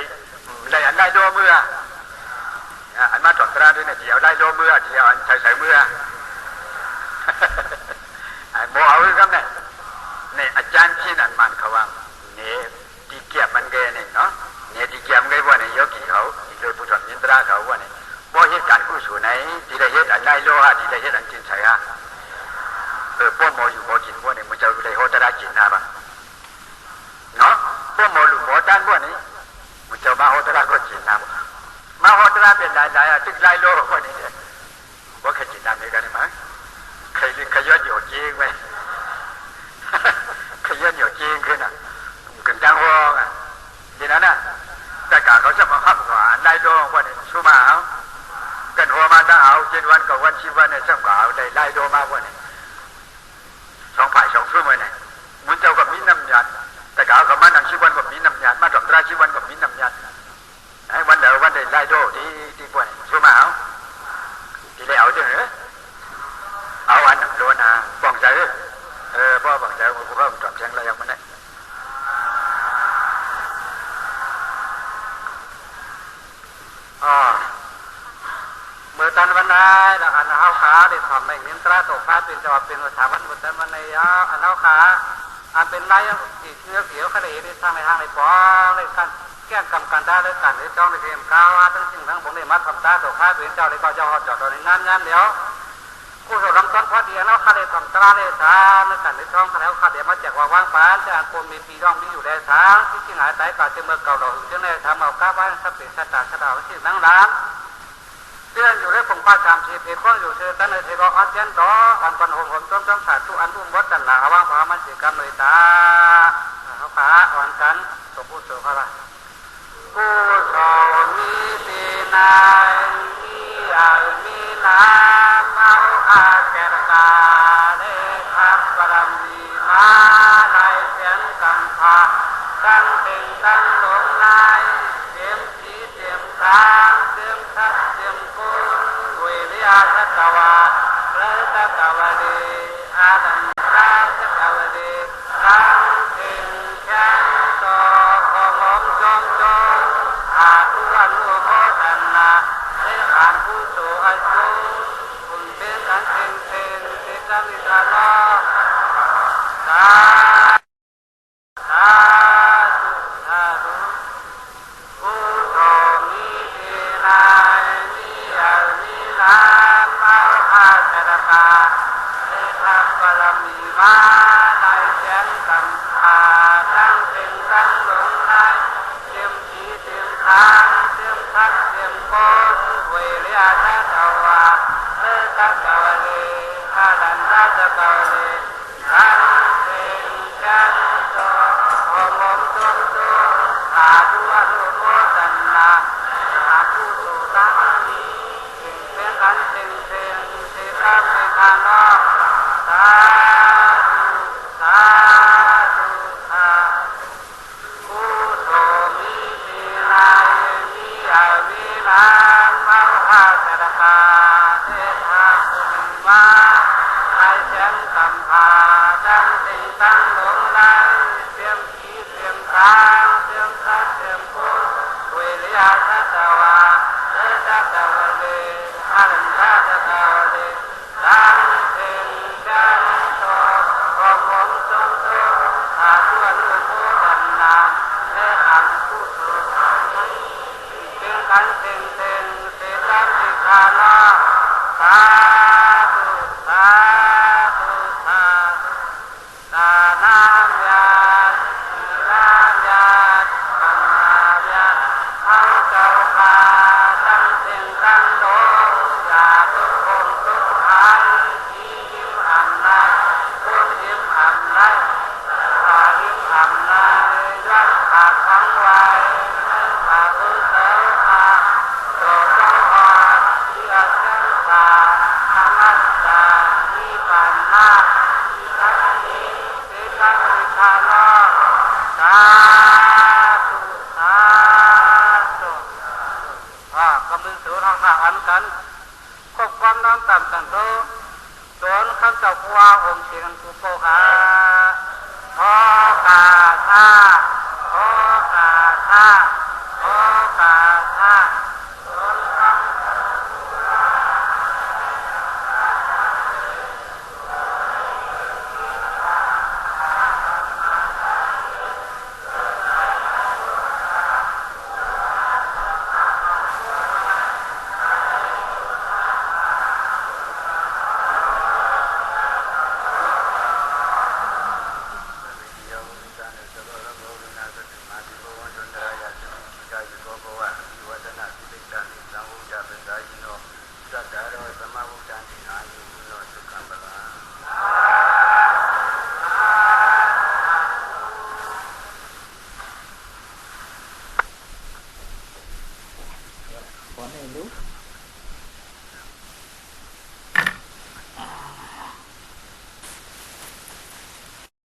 A: อันได้โดมืออันมาถอดตราด้วยเนี่ยเดี๋ยวได้โดมือเดี๋ยวอันใส่มือโมเอาไว้ครับเนี่ยอาจารย์ที่นั่นมันเขาว่าเนี่ยที่เก็บมันเกยเนี่ยเนาะเนี่ยที่เก็บเกยว่าเนี่ยยกกี่เขาที่โดยผู้ถอดยินตราเขาว่าเนี่ยบ่เหตุการณ์กู้สู่ไหนที่ได้เหตุอันได้โลหะที่ได้เหตุอันจินใส่ฮะพวกหมออยู่หมอจินพวกเนี่ยมันจะได้โหตระจินฮะบ้างเนาะพวกหมอหลุมหมอด้านพวกนี้มันจะมาโหตระก็จินฮะมาโหตระเป็นหลายตึกหลายโลพวกนี้เนี่ยว่าแค่จินฮะไม่กันมั้ยขยันอยู่จริงไหมขยันอยู่จริงขึ้นอ่ะกันจังหัวอ่ะทีนั้นน่ะแต่กาเขาจะมาขับกว่าได้โลพวกนี้สู้มาเอากันหัวมาถ้าเอา7 วันกับวัน10 วันเนี่ยสักกว่าเอาได้ไล่โดมาพวกนี้2 ฝ่าย 2 สู้เนี่ยมุนเจ้ากับมีน้ำยาแต่กาเขามานั่ง10 วันกับมีน้ำยามาถอดตรา10 วันกับมีน้ำยาไอ้วันเดียววันได้ไล่โดที่พวกนี้สู้มาเอาที่เลยเอาจังเหรอเอาอันหนึ่งโดนนะบ้องใจพ่อบ้องใจกูก็จับแทงอะไรอย่างมันเนี่ยเมื่อตันวันนั้นอันเอาขาได้ทำในเงินตราตกขาเป็นจังหวะเป็นสถาบันเมื่อตันวันนี้อันเอาขาอันเป็นไรสีเขียวขนาดนี้ทางในปองในกัน
B: ก้งกำกันได้เลยกันในจ้องในเทมก้าวทั้งสิ่งทั้งผมในมัดทำตาตัวข้าเวียนเจ้าเลยก็จะหอดจอดในงานเดียวกูสรำต้นพอดีแล้วข้าเลยทำตราเลยสาในกันในช่องแล้วข้าเดี๋ยวมาแจกว่างปานจะอันปมมีปีร่องมีอยู่ในสางที่จริงหายไปก่อนจะเมื่อเก่าเราถึงจะได้ทำเอาก้าวบ้านสับเปลี่ยนชะตาชะดาวที่นั่งร้านเตือนอยู่ในผมป้าจำชีเพข้องอยู่เชื่อตั้งในเทวอันเจนต่ออันปันหงผมจมสาธุอันรุ่มวัดจันลาว่างพามันเสียกรรมเลยตาเขาขาอ่อนกันสมบูรณ์สุขละผู้สอนมีตีนายมีอามีนามาอาแกรตาเลขับบารมีมาลายเสียงกำพาตั้งเต็งตั้งลงนายเต็มสีเต็มทางเต็มทัดเต็มกุลเวริยาทัตวาเลยทัตวดีอาดันตาทัตวดีตั้งเต็งแข็งต่อของมองจงจงอาตุอันโมโหตันนาเลือานผู้โสอายุคุณเป็นกันเต็งเต็งเต็งกันมิตรน้อสาธุผู้ทองมีดีนายมีอามีนามเอาอาเจรตาเลขับบารมีมาลายเสียงกำพาตั้งเต็งตั้งลงนายเต็มทีเต็มทางเต็มทักเต็มปนเวริยาทัตวาเลทัตวะเลอาดันทัตวะเลตั้งเต็งกันโตของมงจงโตอาตุอนุโมทันนาอาผู้สุตังนี้เป็นกันเต็งเต็งเต็งกันเต็งกันเนาะสาธุสาธุสาธุผู้โสมีสีนายมีอามีนามเอาอาเจรตาเทธาภูมิมาลายเสียงกำพาตั้งเต็งตั้งลงนายเตรียมขีเตรียมทางเตรียมทัดเตรียมพุทธเวริยาทัตวาเลทัตวะเลอาลันทัตวะเลตั้งเต็งกันโตของผมจงโตอาตุอนุโมทันนาและอันผู้สุขเป็นกันเต็งเต็งเตตัมติคานาสาธุสาธุสาธุตานามยาสีนามยาปัญญายาเอาเจ้าข้าตั้งเต็งตั้งโลอย่าทุกคนทุกหายที่ยิ้มอ่ำนายคนยิ้มอ่ำนายตายิ้มอ่ำนายยัดปากฟังไว้ปากคุณเสืออาโตโตหอดที่อาเซียนตาอนัตตามีปัญหาที่ทักนี้เป็นกันวิชาโนสาธุสาธุกำลังสู่ทางทางอันกันควบความน้อมต่ำกันโตจนข้าเจ้าผู้ว่าองค์เชียงผู้โปหา